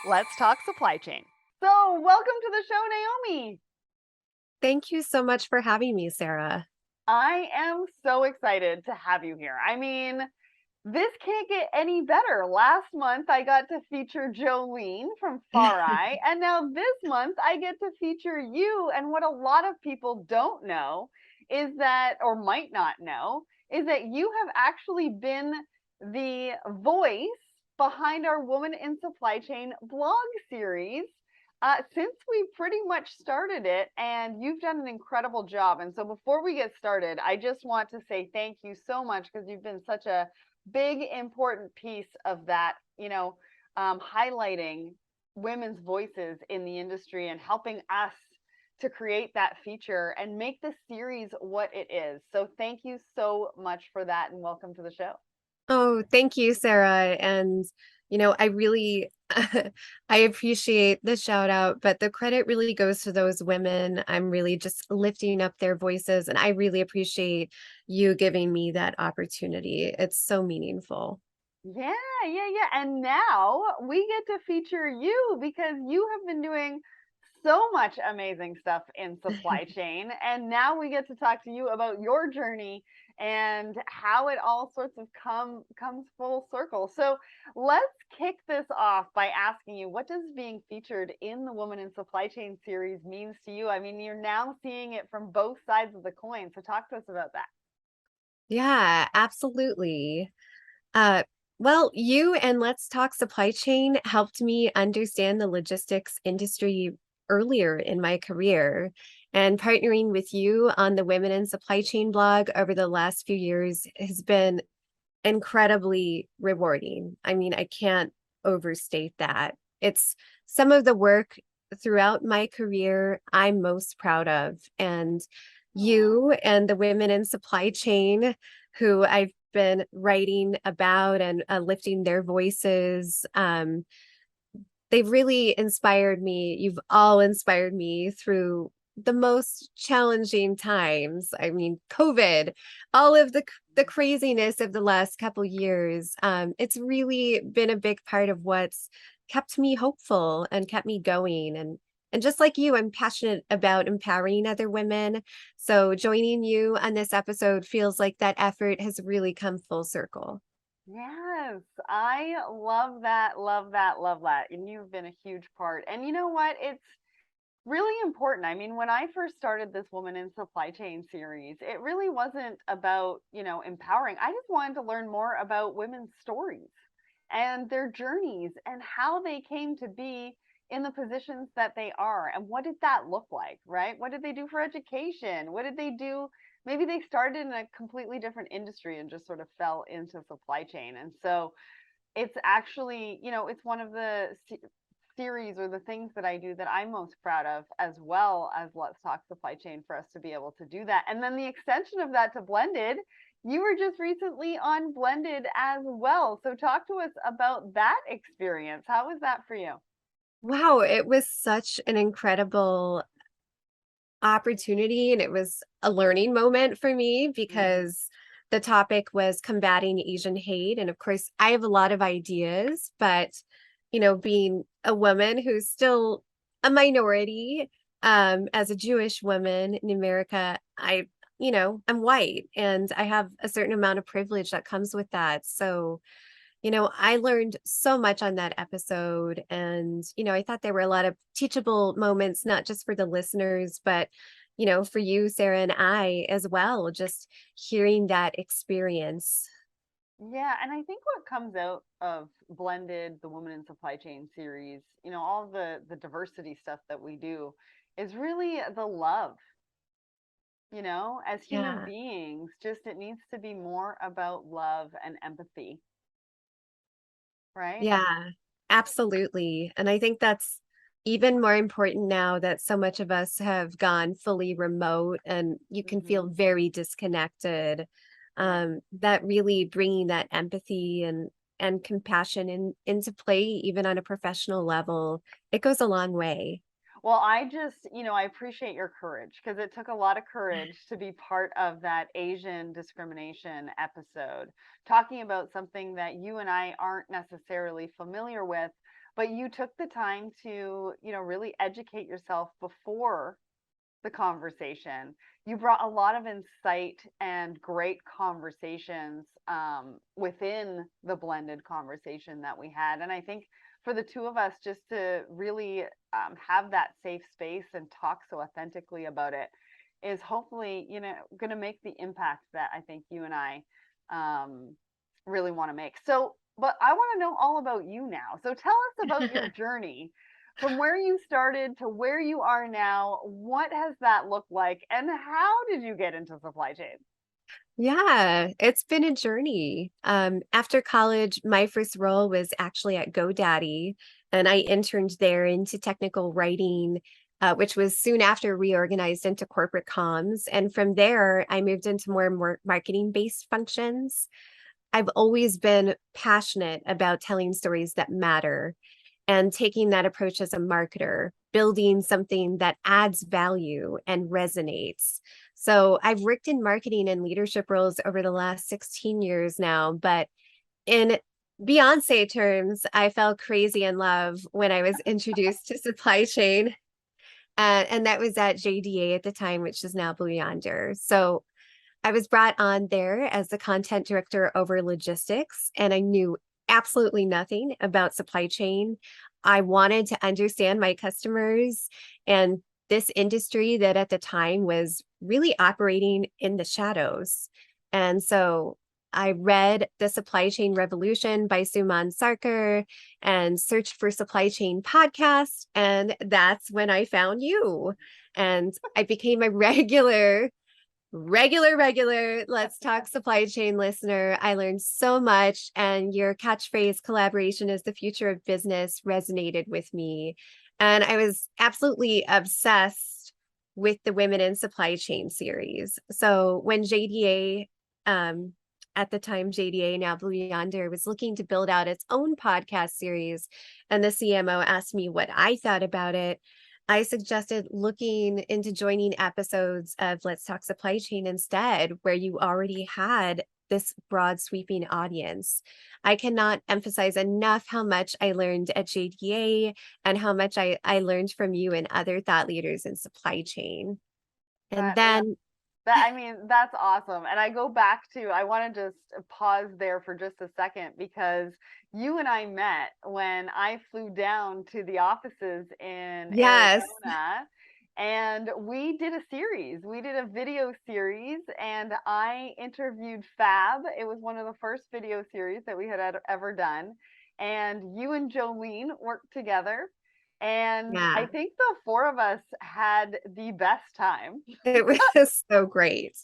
Let's talk supply chain. So, welcome to the show, Naomi. Thank you so much for having me, Sarah. I am so excited to have you here. I mean, this can't get any better. Last month, I got to feature Jolene from Far Eye, and now this month, I get to feature you. And what a lot of people don't know is that, or might not know, is that you have actually been the voice behind our Woman in Supply Chain blog series since we pretty much started it, and you've done an incredible job. And so, before we get started, I just want to say thank you so much because you've been such a big, important piece of that, highlighting women's voices in the industry and helping us to create that feature and make the series what it is. So, thank you so much for that, and welcome to the show. Oh, thank you, Sarah. And, I really I appreciate the shout out, but the credit really goes to those women. I'm really just lifting up their voices, and I really appreciate you giving me that opportunity. It's so meaningful. Yeah, yeah. And now we get to feature you because you have been doing so much amazing stuff in supply chain. And now we get to talk to you about your journey and how it all sorts of comes full circle. So let's kick this off by asking you, what does being featured in the Woman in Supply Chain series means to you? I mean, you're now seeing it from both sides of the coin. So talk to us about that. Yeah, absolutely. Uh, well, you and Let's Talk Supply Chain helped me understand the logistics industry earlier in my career. And partnering with you on the Women in Supply Chain blog over the last few years has been incredibly rewarding. I mean, I can't overstate that. It's some of the work throughout my career I'm most proud of. And Aw. you and the Women in Supply Chain, who I've been writing about and lifting their voices, they've really inspired me. You've all inspired me through the most challenging times. I mean, COVID, all of the craziness of the last couple years. It's really been a big part of what's kept me hopeful and kept me going. And just like you, I'm passionate about empowering other women. So joining you on this episode feels like that effort has really come full circle. Yes, I love that, love that, love that. And you've been a huge part. And you know what? It's really important. I mean, when I first started this Woman in Supply Chain series, it really wasn't about, empowering. I just wanted to learn more about women's stories and their journeys and how they came to be in the positions that they are. And what did that look like, right? What did they do for education? What did they do? Maybe they started in a completely different industry and just sort of fell into supply chain. And so it's actually, it's one of the series or the things that I do that I'm most proud of, as well as Let's Talk Supply Chain, for us to be able to do that. And then the extension of that to Blended, you were just recently on Blended as well. So talk to us about that experience. How was that for you? Wow, it was such an incredible opportunity, and it was a learning moment for me Mm-hmm. because the topic was combating Asian hate. And of course, I have a lot of ideas, but being a woman who's still a minority, as a Jewish woman in America, I'm white and I have a certain amount of privilege that comes with that. So I learned so much on that episode. And, I thought there were a lot of teachable moments, not just for the listeners, but, for you, Sarah, and I as well, just hearing that experience. Yeah, and I think what comes out of Blended, the Woman in Supply Chain series, all the diversity stuff that we do is really the love. As human Yeah. beings, just it needs to be more about love and empathy, right? Yeah, absolutely. And I think that's even more important now that so much of us have gone fully remote and you can feel Hmm. very disconnected. Right. That really bringing that empathy and compassion into play, even on a professional level, it goes a long way. Well, I appreciate your courage because it took a lot of courage to be part of that Asian discrimination episode, talking about something that you and I aren't necessarily familiar with, but you took the time to, really educate yourself before the conversation. You brought a lot of insight and great conversations within the blended conversation that we had. And I think for the two of us, just to really have that safe space and talk so authentically about it is hopefully, going to make the impact that I think you and I really want to make. So, but I want to know all about you now. So tell us about your journey from where you started to where you are now. What has that looked like, and how did you get into supply chain? Yeah, it's been a journey. After college, my first role was actually at GoDaddy, and I interned there into technical writing, which was soon after reorganized into corporate comms. And from there, I moved into more marketing-based functions. I've always been passionate about telling stories that matter and taking that approach as a marketer, building something that adds value and resonates. So I've worked in marketing and leadership roles over the last 16 years now, but in Beyonce terms, I fell crazy in love when I was introduced to supply chain. And that was at JDA at the time, which is now Blue Yonder. So I was brought on there as the content director over logistics, and I knew absolutely nothing about supply chain. I wanted to understand my customers and this industry that at the time was really operating in the shadows. And so I read The Supply Chain Revolution by Suman Sarkar and searched for supply chain podcasts. And that's when I found you. And I became a regular Let's Talk Supply Chain listener. I learned so much, and your catchphrase, collaboration is the future of business, resonated with me. And I was absolutely obsessed with the Women in Supply Chain series. So when JDA, at the time JDA, now Blue Yonder, was looking to build out its own podcast series, and the CMO asked me what I thought about it, I suggested looking into joining episodes of Let's Talk Supply Chain instead, where you already had this broad sweeping audience. I cannot emphasize enough how much I learned at JDA and how much I learned from you and other thought leaders in supply chain. And That is then, I mean, that's awesome. And I go back to, I want to just pause there for just a second, because you and I met when I flew down to the offices in yes, Arizona, and we did a series. We did a video series, and I interviewed Fab. It was one of the first video series that we had ever done. And you and Jolene worked together. And I yeah, think the four of us had the best time. it was so great.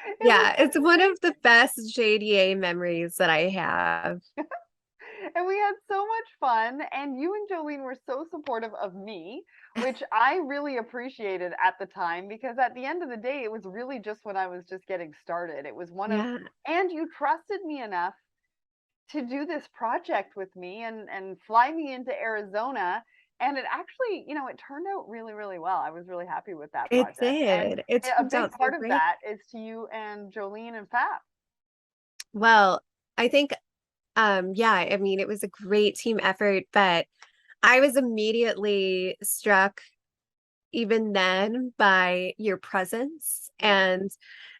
It was Yeah, it's one of the amazing. best JDA memories that I have. And we had so much fun. And you and Jolene were so supportive of me, which I really appreciated at the time, because at the end of the day, it was really just when I was just getting started. It was one of, Yeah, and you trusted me enough to do this project with me and fly me into Arizona. And it actually, it turned out really, really well. I was really happy with that it project. And did. It a turned big out so part of great. that is to you and Jolene and Fab. Well, I think yeah, I mean it was a great team effort, but I was immediately struck even then by your presence Yeah. and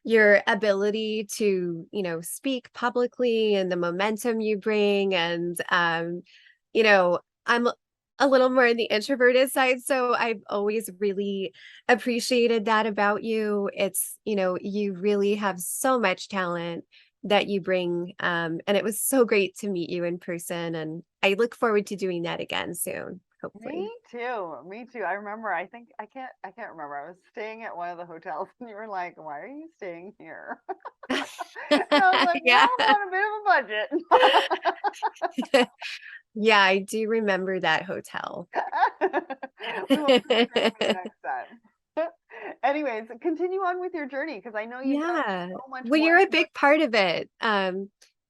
your ability to, speak publicly and the momentum you bring. And you know, I'm a little more on the introverted side, so I've always really appreciated that about you. It's, you really have so much talent that you bring. And it was so great to meet you in person. And I look forward to doing that again soon, Me hopefully. too. Me too. I remember, I can't remember. I was staying at one of the hotels and you were like, "Why are you staying here?" And I was like, "Well, Yeah. I'm on a bit of a budget." Yeah, I do remember that hotel. We won't do the same thing next time. Anyways, continue on with your journey, because I know you've done Yeah. so much Well, more. you're a big part of it.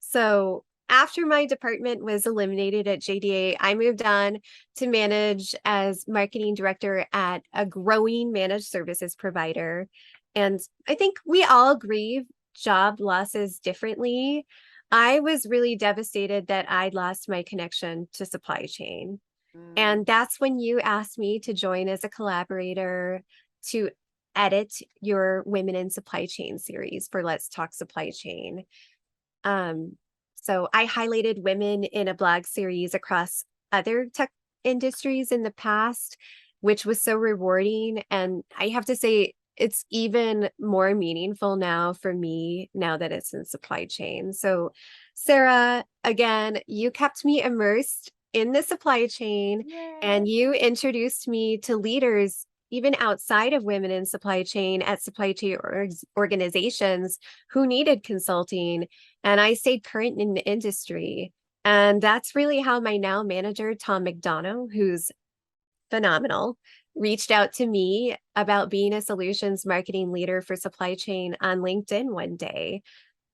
So after my department was eliminated at JDA, I moved on to manage as marketing director at a growing managed services provider. And I think we all grieve job losses differently. I was really devastated that I'd lost my connection to supply chain. Mm. And that's when you asked me to join as a collaborator to edit your Women in Supply Chain series for Let's Talk Supply Chain. Um, so I highlighted women in a blog series across other tech industries in the past, which was so rewarding. And I have to say, it's even more meaningful now for me now that it's in supply chain. So, Sarah, again, you kept me immersed in the supply chain Yay. and you introduced me to leaders even outside of women in supply chain at supply chain organizations who needed consulting, and I stayed current in the industry. And that's really how my now manager, Tom McDonough, who's phenomenal, reached out to me about being a solutions marketing leader for supply chain on LinkedIn one day.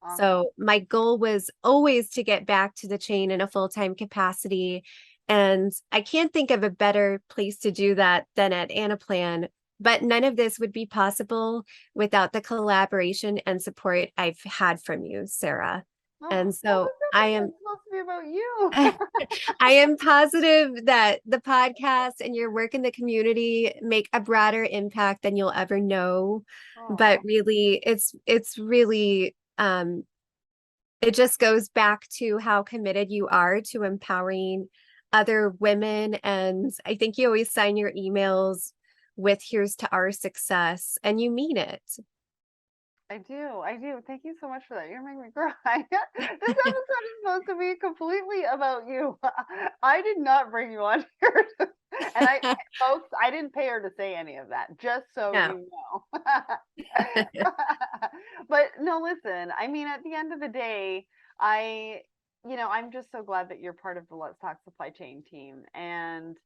Awesome. So my goal was always to get back to the chain in a full-time capacity. And I can't think of a better place to do that than at Anaplan. But none of this would be possible without the collaboration and support I've had from you, Sarah. Oh, And well, so this episode's supposed to be about you. I am positive that the podcast and your work in the community make a broader impact than you'll ever know. But Oh, really, it's really it just goes back to how committed you are to empowering other women. And I think you always sign your emails with "Here's to our success," and you mean it. I do. I do. Thank you so much for that. You're making me cry. This episode is supposed to be completely about you. I did not bring you on here. And folks, I didn't pay her to say any of that, just so No. you know. But no, listen, I mean, at the end of the day, I, I'm just so glad that you're part of the Let's Talk Supply Chain team. And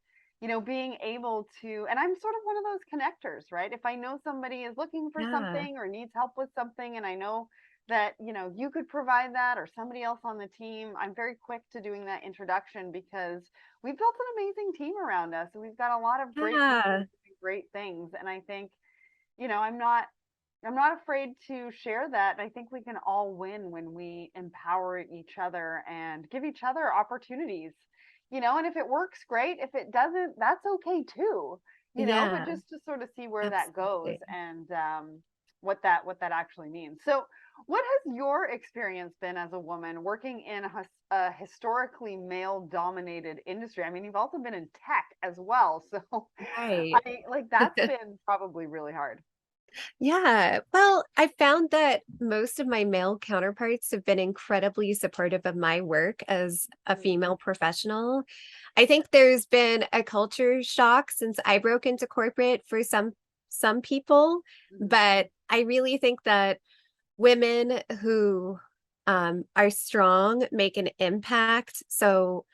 being able to, and I'm sort of one of those connectors, right? If I know somebody is looking for Yeah. something or needs help with something, and I know that, you could provide that or somebody else on the team, I'm very quick to doing that introduction because we've built an amazing team around us and we've got a lot of great people Yeah. doing great things. And I think, I'm not afraid to share that. I think we can all win when we empower each other and give each other opportunities. And if it works, great. If it doesn't, that's okay too. But Yeah. just to sort of see where that goes Absolutely. and what that actually means. So, what has your experience been as a woman working in a historically male-dominated industry? I mean, you've also been in tech as well, so Right. I like that's been probably really hard. Yeah. Well, I found that most of my male counterparts have been incredibly supportive of my work as a Mm, female professional. I think there's been a culture shock since I broke into corporate for some people, mhm. but I really think that women who are strong make an impact. So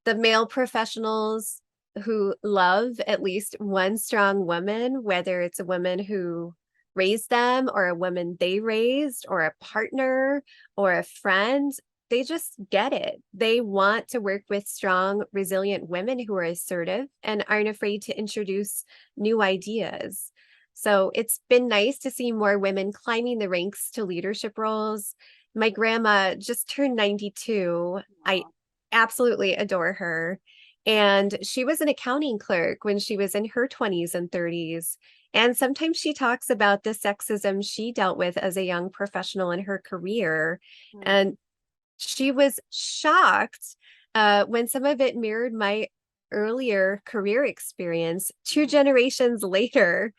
the male professionals who love at least one strong woman, whether it's a woman who raised them or a woman they raised or a partner or a friend, they just get it. They want to work with strong, resilient women who are assertive and aren't afraid to introduce new ideas. So it's been nice to see more women climbing the ranks to leadership roles. My grandma just turned 92. I Aw. absolutely adore her. And she was an accounting clerk when she was in her 20s and 30s. And sometimes she talks about the sexism she dealt with as a young professional in her career. Mm, And she was shocked when some of it mirrored my earlier career experience. Two mhm. generations later,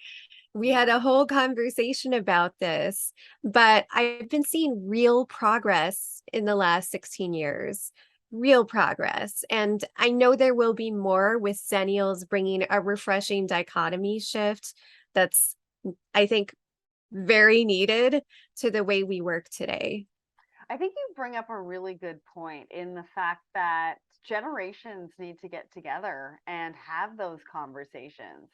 we had Yeah. a whole conversation about this, but I've been seeing real progress in the last 16 years, real progress. And I know there will be more with Zennials bringing a refreshing dichotomy shift that's, I think, very needed to the way we work today. I think you bring up a really good point in the fact that generations need to get together and have those conversations.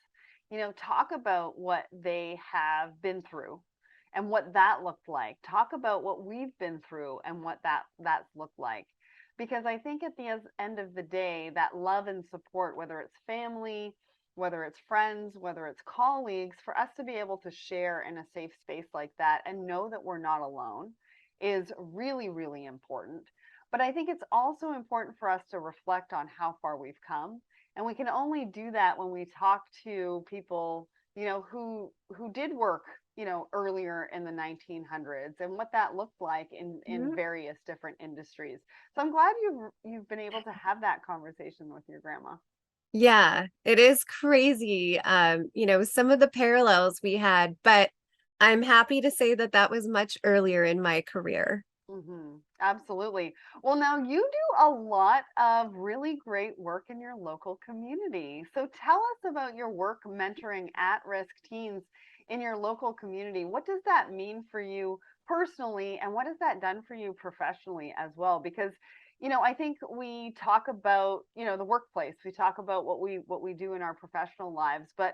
Talk about what they have been through and what that looked like. Talk about what we've been through and what that's looked like. Because I think at the end of the day, that love and support, whether it's family, whether it's friends, whether it's colleagues, for us to be able to share in a safe space like that and know that we're not alone is really, really important. But I think it's also important for us to reflect on how far we've come. And we can only do that when we talk to people, who did work, earlier in the 1900s and what that looked like in Mhm. various different industries. So I'm glad you've been able to have that conversation with your grandma. Yeah, it is crazy. Some of the parallels we had, but I'm happy to say that that was much earlier in my career. Absolutely. Well, now you do a lot of really great work in your local community. So tell us about your work mentoring at-risk teens in your local community. What does that mean for you personally, and what has that done for you professionally as well? Because, I think we talk about, the workplace. We talk about what we do in our professional lives, but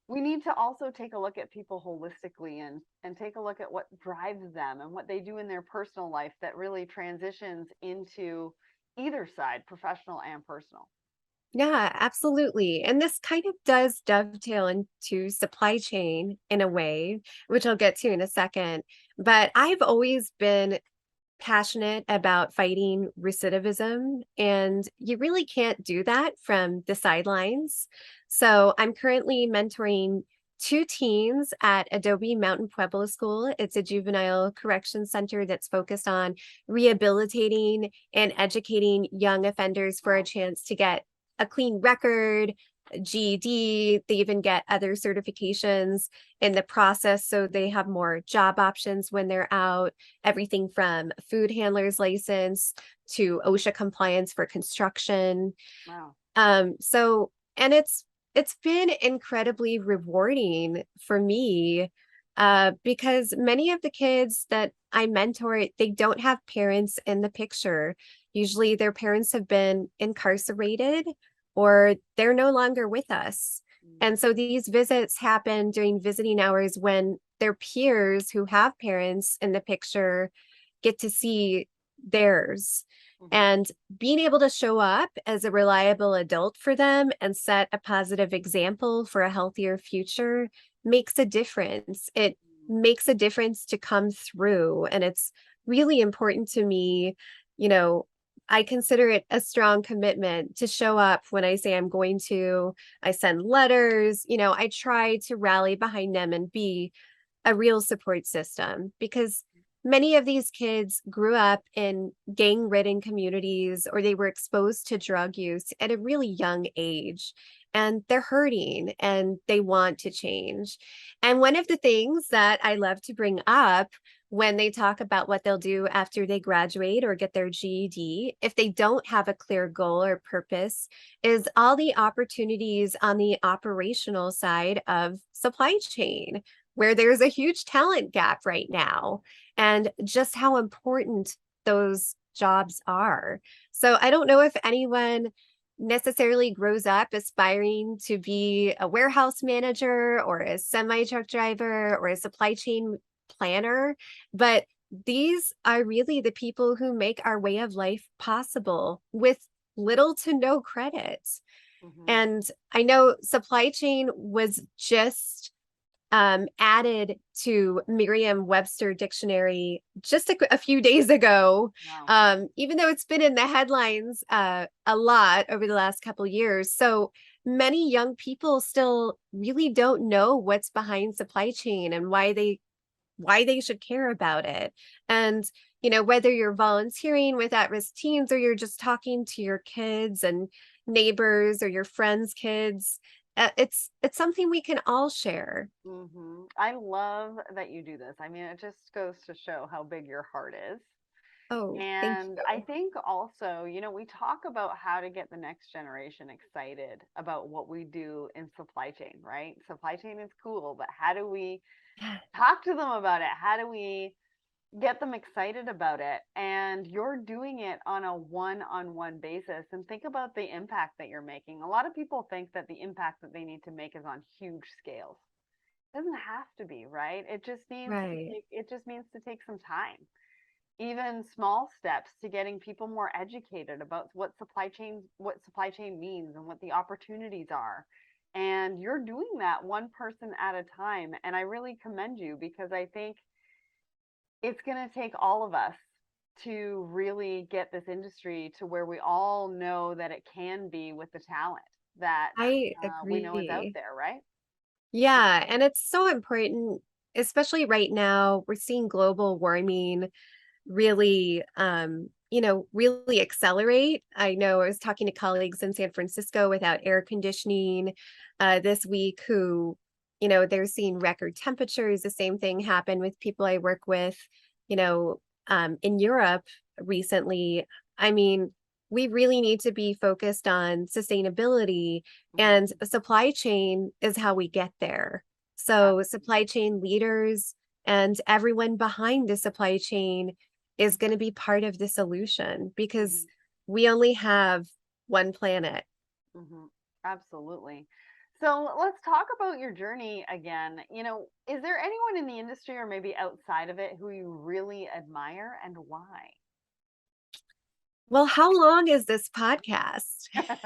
we need to also take a look at people holistically and take a look at what drives them and what they do in their personal life that really transitions into either side, professional and personal. Yeah, absolutely. And this kind of does dovetail into supply chain in a way, which I'll get to in a second. But I've always been passionate about fighting recidivism, and you really can't do that from the sidelines. So I'm currently mentoring two teens at Adobe Mountain Pueblo School. It's a juvenile correction center that's focused on rehabilitating and educating young offenders for a Wow. chance to get a clean record, GED. They even get other certifications in the process so they have more job options when they're out, everything from food handler's license to OSHA compliance for construction. Wow. And it's been incredibly rewarding for me because many of the kids that I mentor, they don't have parents in the picture. Usually their parents have been incarcerated or they're no longer with us. And so these visits happen during visiting hours when their peers who have parents in the picture get to see theirs. Mm-hmm. And being able to show up as a reliable adult for them and set a positive example for a healthier future makes a difference. It makes a difference to come through. And it's really important to me. You know, I consider it a strong commitment to show up when I say I'm going to. I send letters, I try to rally behind them and be a real support system because many of these kids grew up in gang ridden communities or they were exposed to drug use at a really young age. And they're hurting and they want to change. And one of the things that I love to bring up when they talk about what they'll do after they graduate or get their GED, if they don't have a clear goal or purpose, is all the opportunities on the operational side of supply chain where there's a huge talent gap right now and just how important those jobs are. So I don't know if anyone necessarily grows up aspiring to be a warehouse manager or a semi truck driver or a supply chain planner, but these are really the people who make our way of life possible with little to no credit. Mm-hmm. And I know supply chain was just added to Merriam-Webster dictionary just a few days ago, Wow. even though it's been in the headlines a lot over the last couple years. So many young people still really don't know what's behind supply chain and why they should care about it. And whether you're volunteering with at-risk teens or you're just talking to your kids and neighbors or your friends' kids, it's something we can all share. I love that you do this. I mean, it just goes to show how big your heart is. Oh, thank And I you. think also, we talk about how to get the next generation excited about what we do in supply chain, right? Supply chain is cool, but how do we talk to them about it? How do we get them excited about it? And you're doing it on a one-on-one basis. And think about the impact that you're making. A lot of people think that the impact that they need to make is on huge scales. It doesn't have to be, right? Right. It just means to take some time, even small steps to getting people more educated about what supply chain means and what the opportunities are. And you're doing that one person at a time, and I really commend you because I think it's going to take all of us to really get this industry to where we all know that it can be with the talent that I we know is out agree. there, right? Yeah, and it's so important, especially right now. We're seeing global warming really really accelerate. I know I was talking to colleagues in San Francisco without air conditioning this week who, they're seeing record temperatures. The same thing happened with people I work with, you know, in Europe recently. I mean, we really need to be focused on sustainability, Hmm. and supply chain is how we get there. So supply chain leaders and everyone behind the supply chain is going to be part of the solution because Hmm. we only have one planet. Hmm. Absolutely. So let's talk about your journey again. Is there anyone in the industry or maybe outside of it who you really admire and why? Well, how long is this podcast? I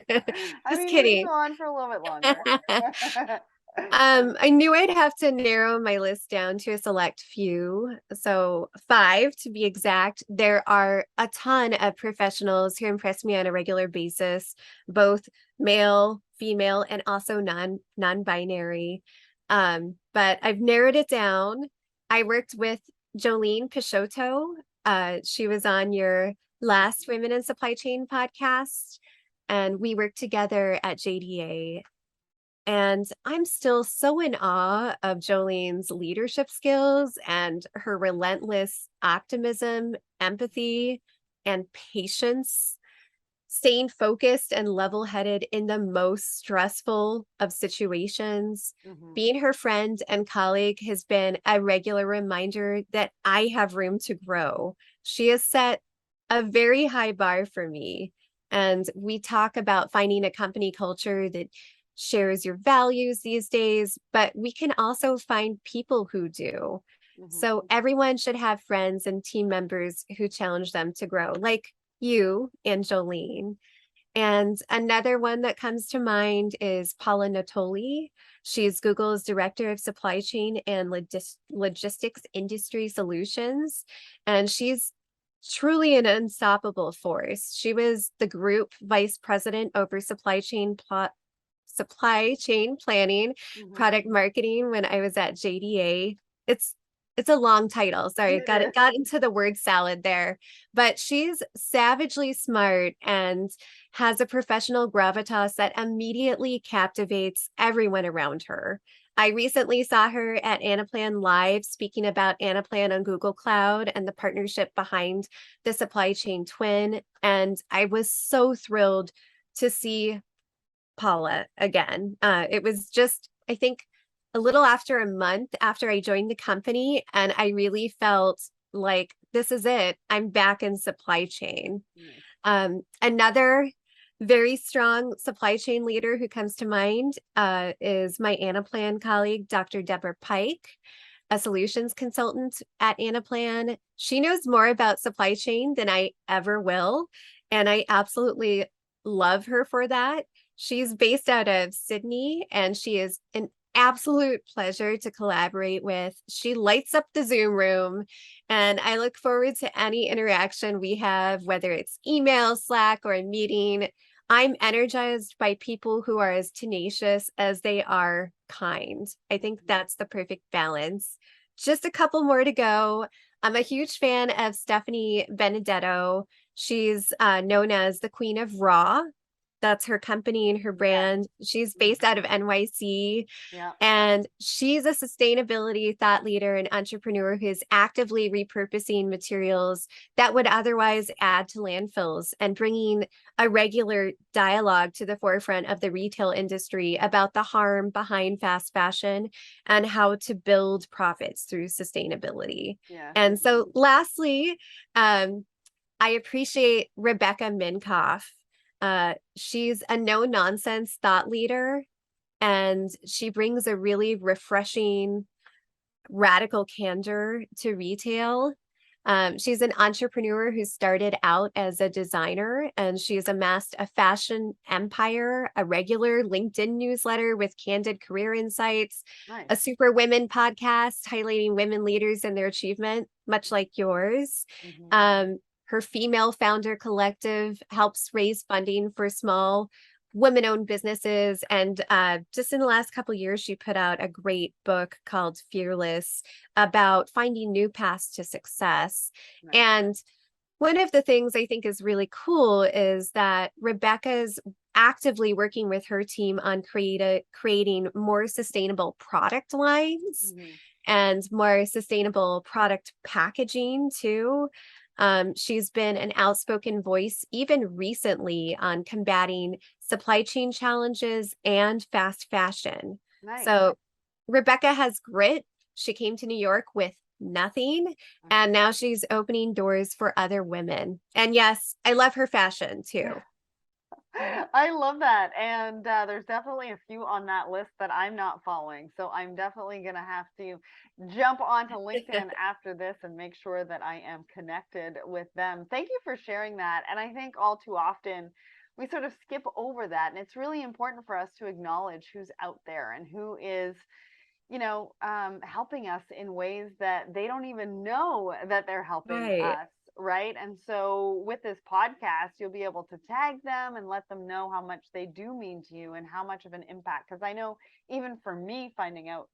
Just mean, we can kidding. go on for a little bit longer. I knew I'd have to narrow my list down to a select few. So, five to be exact. There are a ton of professionals who impress me on a regular basis, both male, female, and also non-binary. But I've narrowed it down. I worked with Jolene Peixoto. She was on your last Mhm. Women in Supply Chain podcast, and we worked together at JDA. And I'm still so in awe of Jolene's leadership skills and her relentless optimism, empathy, and patience, staying focused and level headed in the most stressful of situations. Mhm. Being her friend and colleague has been a regular reminder that I have room to grow. She has set a very high bar for me. And we talk about finding a company culture that shares your values these days, but we can also find people who do. Mhm. So everyone should have friends and team members who challenge them to grow, like you and Jolene. And another one that comes to mind is Paula Natoli. She's Google's Director of Supply Chain and Logistics Industry Solutions. And she's truly an unstoppable force. She was the group vice president over supply chain planning, Mhm. product marketing when I was at JDA. It's it's a long title. Sorry, It is. got into the word salad there. But she's savagely smart and has a professional gravitas that immediately captivates everyone around her. I recently saw her at Anaplan Live speaking about Anaplan on Google Cloud and the partnership behind the supply chain twin. And I was so thrilled to see Paula again. It was just, I think, a little after a month after I joined the company, and I really felt like this is it. I'm back in supply chain. Nice. Another very strong supply chain leader who comes to mind is my Anaplan colleague, Dr. Deborah Pike, a solutions consultant at Anaplan. She knows more about supply chain than I ever will, and I absolutely love her for that. She's based out of Sydney, and she is an absolute pleasure to collaborate with. She lights up the Zoom room, and I look forward to any interaction we have, whether it's email, Slack, or a meeting. I'm energized by people who are as tenacious as they are kind. I think Mhm. that's the perfect balance. Just a couple more to go. I'm a huge fan of Stephanie Benedetto. She's known as the Queen of Raw. That's her company and her Yeah. brand. She's based out Mhm. of NYC. Yeah. And she's a sustainability thought leader and entrepreneur who is actively repurposing materials that would otherwise add to landfills and bringing a regular dialogue to the forefront of the retail industry about the harm behind fast fashion and how to build profits through sustainability. Yes. And so, lastly, I appreciate Rebecca Minkoff. She's a no nonsense thought leader, and she brings a really refreshing, radical candor to retail. She's an entrepreneur who started out as a designer, and she's amassed a fashion empire, a regular LinkedIn newsletter with candid career insights, Nice. a super women podcast highlighting women leaders and their achievement, much like yours. Hmm. Her female founder collective helps raise funding for small women-owned businesses. And just in the last couple of years, she put out a great book called Fearless about finding new paths to success. Nice. And one of the things I think is really cool is that Rebecca's actively working with her team on creating more sustainable product lines Hmm. and more sustainable product packaging too. She's been an outspoken voice, even recently, on combating supply chain challenges and fast fashion. Nice. So Rebecca has grit. She came to New York with nothing, Uh-huh. and now she's opening doors for other women. And yes, I love her fashion too. I love that. And there's definitely a few on that list that I'm not following. So I'm definitely going to have to jump onto LinkedIn after this and make sure that I am connected with them. Thank you for sharing that. And I think all too often we sort of skip over that. And it's really important for us to acknowledge who's out there and who is helping us in ways that they don't even know that they're helping Right, us, right? And so with this podcast, you'll be able to tag them and let them know how much they do mean to you and how much of an impact. Because I know even for me, finding out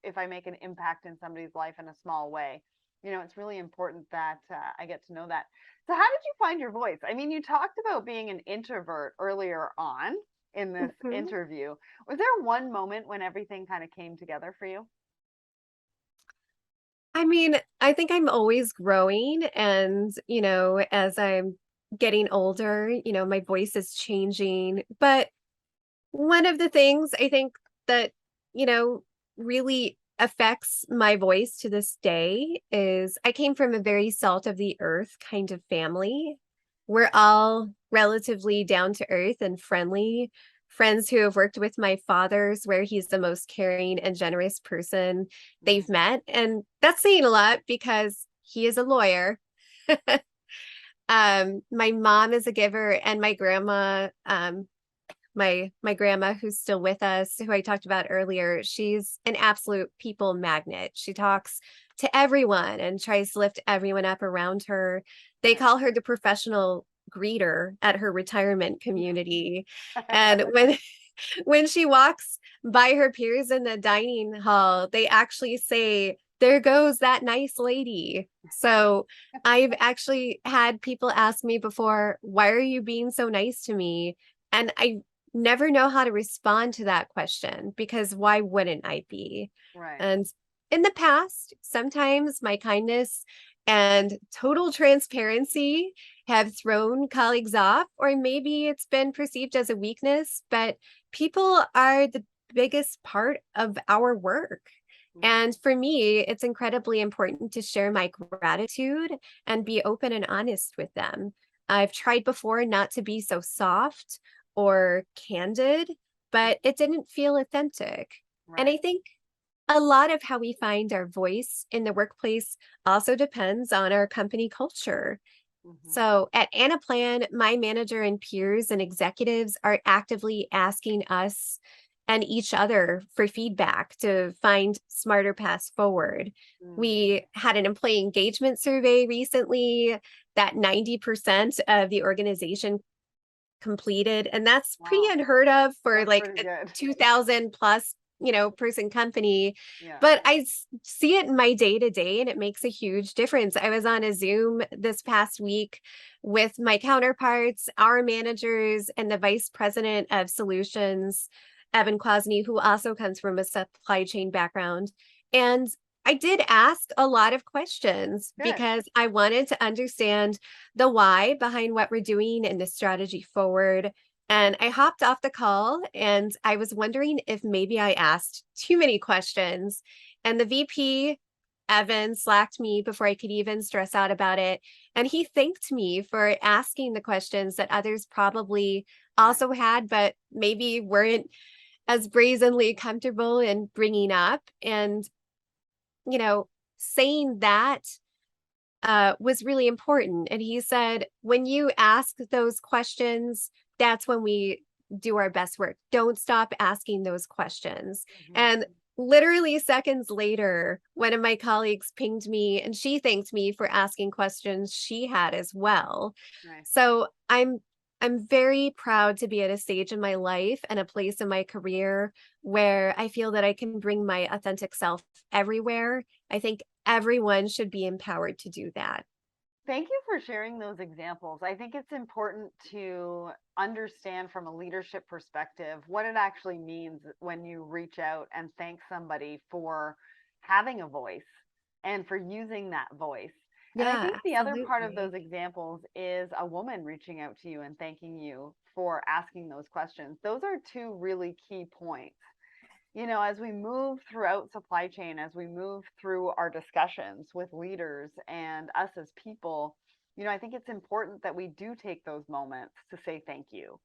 if I make an impact in somebody's life in a small way, it's really important that I get to know that. So, how did you find your voice? I mean, you talked about being an introvert earlier on in this mhm. interview. Was there one moment when everything kind of came together for you? I mean, I think I'm always growing, and as I'm getting older, my voice is changing. But one of the things I think that, you know, really affects my voice to this day is I came from a very salt of the earth kind of family. We're all relatively down to earth and friendly. Friends who have worked with my father's, where he's the most caring and generous person they've Mhm. met. And that's saying a lot because he is a lawyer. My mom is a giver, and my grandma, my grandma who's still with us, who I talked about earlier, she's an absolute people magnet. She talks to everyone and tries to lift everyone up around her. They Right. call her the professional greeter at her retirement community. And when she walks by her peers in the dining hall, they actually say, "There goes that nice lady." So I've actually had people ask me before, "Why are you being so nice to me?" And I never know how to respond to that question, because why wouldn't I be? Right. And in the past, sometimes my kindness and total transparency have thrown colleagues off, or maybe it's been perceived as a weakness, but people are the biggest part of our work. Mhm. And for me, it's incredibly important to share my gratitude and be open and honest with them. I've tried before not to be so soft or candid, but it didn't feel authentic. And Right. I think a lot of how we find our voice in the workplace also depends on our company culture. Mhm. So at Anaplan, my manager and peers and executives are actively asking us and each other for feedback to find smarter paths forward. Mm. We had an employee engagement survey recently that 90% of the organization completed, and that's pretty Wow. unheard of for That's like pretty a good. 2000 plus person company. Yeah. But I see it in my day to day, and it makes a huge difference. I was on a Zoom this past week with my counterparts, our managers, and the vice president of solutions, Evan Kwasny, who also comes from a supply chain background. And I did ask a lot of questions Good. because I wanted to understand the why behind what we're doing and the strategy forward. And I hopped off the call, and I was wondering if maybe I asked too many questions. And the VP, Evan, slacked me before I could even stress out about it. And he thanked me for asking the questions that others probably Nice. also had, but maybe weren't as brazenly comfortable in bringing up. And, you know, saying that was really important. And he said, when you ask those questions, that's when we do our best work. Don't stop asking those questions. Mhm. And literally seconds later, one of my colleagues pinged me and she thanked me for asking questions she had as well. Nice. So I'm very proud to be at a stage in my life and a place in my career where I feel that I can bring my authentic self everywhere. I think everyone should be empowered to do that. Thank you for sharing those examples. I think it's important to understand from a leadership perspective what it actually means when you reach out and thank somebody for having a voice and for using that voice. And I Yeah, think the other part of absolutely. those examples is a woman reaching out to you and thanking you for asking those questions. Those are two really key points. As we move throughout supply chain, as we move through our discussions with leaders and us as people, I think it's important that we do take those moments to say thank you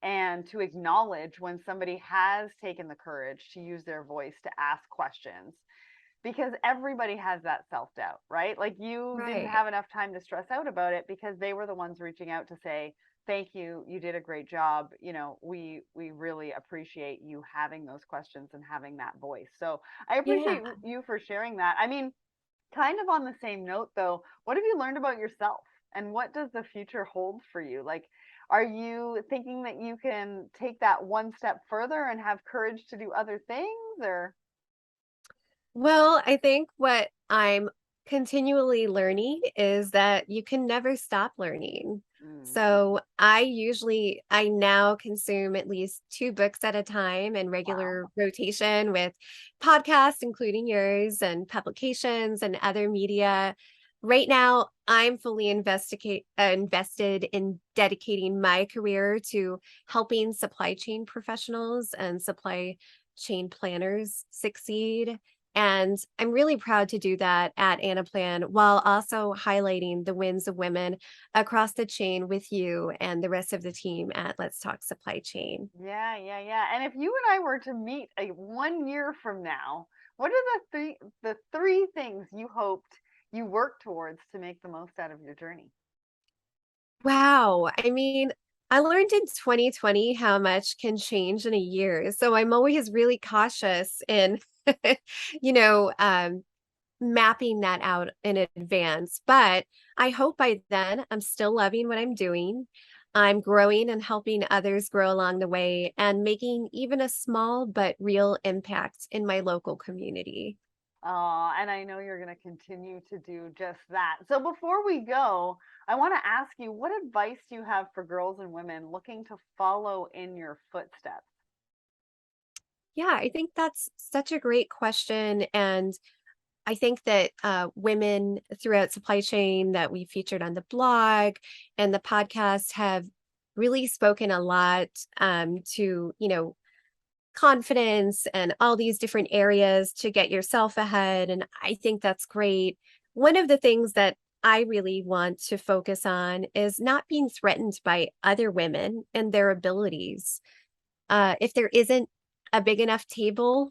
and to acknowledge when somebody has taken the courage to use their voice to ask questions, because everybody has that self-doubt, right? Like, you didn't Right. have enough time to stress out about it because they were the ones reaching out to say thank you, you did a great job, we really appreciate you having those questions and having that voice. So I Yeah. appreciate you for sharing that. I mean, kind of on the same note though, what have you learned about yourself, and what does the future hold for you? Like, are you thinking that you can take that one step further and have courage to do other things, or? Well, I think what I'm continually learning is that you can never stop learning. Mm, So I now consume at least two books at a time in wow. regular rotation with podcasts, including yours, and publications and other media. Right now, I'm fully invested in dedicating my career to helping supply chain professionals and supply chain planners succeed. And I'm really proud to do that at Anaplan while also highlighting the wins of women across the chain with you and the rest of the team at Let's Talk Supply Chain. Yeah, yeah, yeah. And if you and I were to meet 1 year from now, what are the three things you hoped you worked towards to make the most out of your journey? Wow. I mean, I learned in 2020 how much can change in a year. So I'm always really cautious in, you know, um, mapping that out in advance. But I hope by then I'm still loving what I'm doing. I'm growing and helping others grow along the way and making even a small but real impact in my local community. And I know you're going to continue to do just that. So before we go, I want to ask you, what advice do you have for girls and women looking to follow in your footsteps? Yeah, I think that's such a great question. And I think that women throughout supply chain that we featured on the blog and the podcast have really spoken a lot to, confidence and all these different areas to get yourself ahead. And I think that's great. One of the things that I really want to focus on is not being threatened by other women and their abilities. If there isn't a big enough table,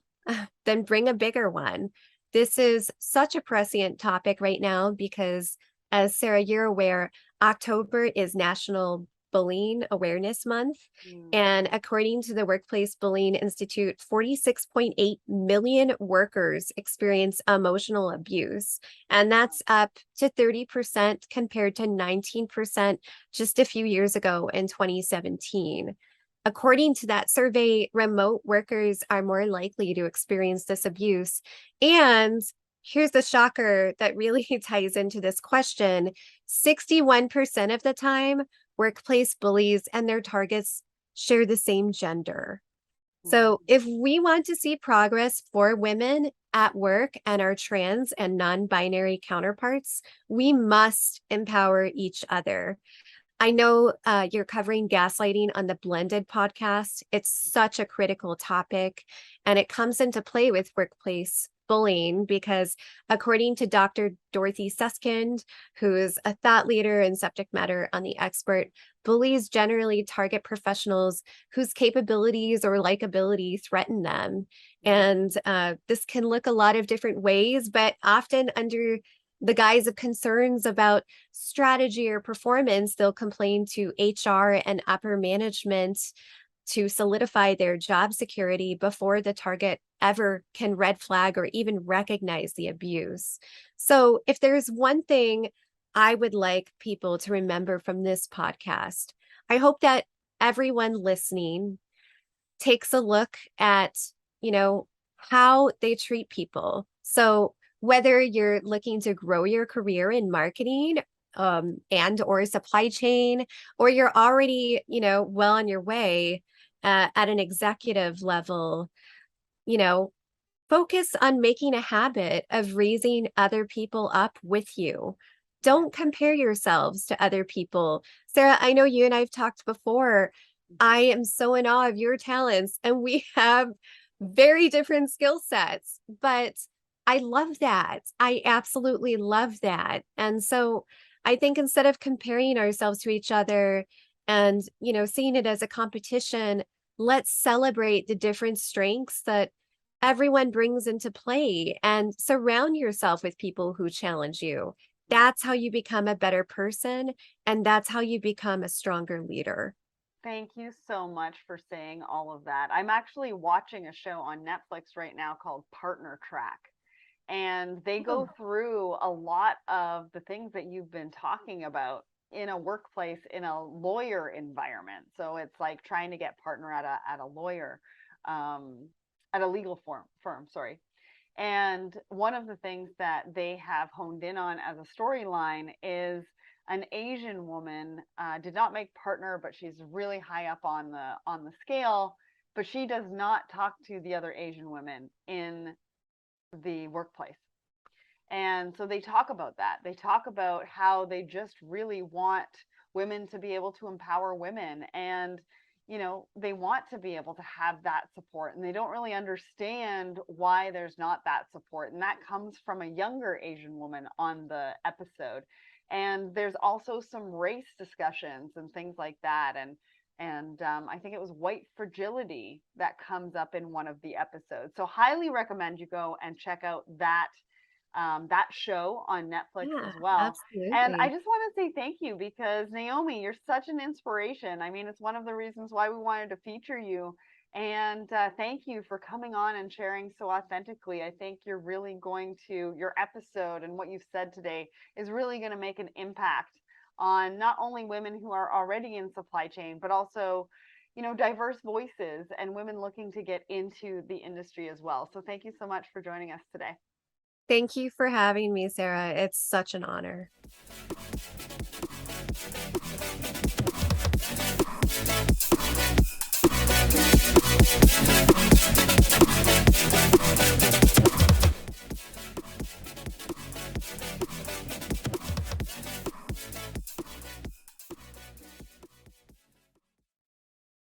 then bring a bigger one. This is such a prescient topic right now because, as Sarah, you're aware, October is National Bullying Awareness Month. And Hmm. according to the Workplace Bullying Institute, 46.8 million workers experience emotional abuse. And Wow. that's up to 30% compared to 19% just a few years ago in 2017. According to that survey, remote workers are more likely to experience this abuse. And here's the shocker that really ties into this question: 61% of the time, workplace bullies and their targets share the same gender. So, Mhm. if we want to see progress for women at work and our trans and non binary counterparts, we must empower each other. I know you're covering gaslighting on the Blended podcast. It's such a critical topic, and it comes into play with workplace bullying because, according to Dr. Dorothy Suskind, who is a thought leader and subject matter on the expert, bullies generally target professionals whose capabilities or likability threaten them. Mhm. And this can look a lot of different ways, but often under the guise of concerns about strategy or performance, they'll complain to HR and upper management to solidify their job security before the target ever can red flag or even recognize the abuse. So, if there's one thing I would like people to remember from this podcast, I hope that everyone listening takes a look at, you know, how they treat people. So, whether you're looking to grow your career in marketing and or supply chain, or you're already, well on your way at an executive level, you know, focus on making a habit of raising other people up with you. Don't compare yourselves to other people. Sarah, I know you and I've talked before. I am so in awe of your talents, and we have very different skill sets, but I love that. I absolutely love that. And so I think instead of comparing ourselves to each other and, seeing it as a competition, let's celebrate the different strengths that everyone brings into play and surround yourself with people who challenge you. That's how you become a better person, and that's how you become a stronger leader. Thank you so much for saying all of that. I'm actually watching a show on Netflix right now called Partner Track, and they go Oh, through a lot of the things that you've been talking about in a workplace, in a lawyer environment. So it's like trying to get partner at a lawyer, um, at a legal firm, sorry. And one of the things that they have honed in on as a storyline is an Asian woman did not make partner, but she's really high up on the scale. But she does not talk to the other Asian women in the workplace. And so they talk about that. They talk about how they just really want women to be able to empower women, and they want to be able to have that support, and they don't really understand why there's not that support. And that comes from a younger Asian woman on the episode. And there's also some race discussions and things like that. And I think it was white fragility that comes up in one of the episodes. So highly recommend you go and check out that show on Netflix yeah, as well. And I absolutely. just want to say thank you, because Naomi, you're such an inspiration. I mean, it's one of the reasons why we wanted to feature you. And thank you for coming on and sharing so authentically. I think your episode and what you've said today is really going to make an impact on not only women who are already in supply chain, but also, diverse voices and women looking to get into the industry as well. So thank you so much for joining us today. Thank you for having me, Sarah. It's such an honor.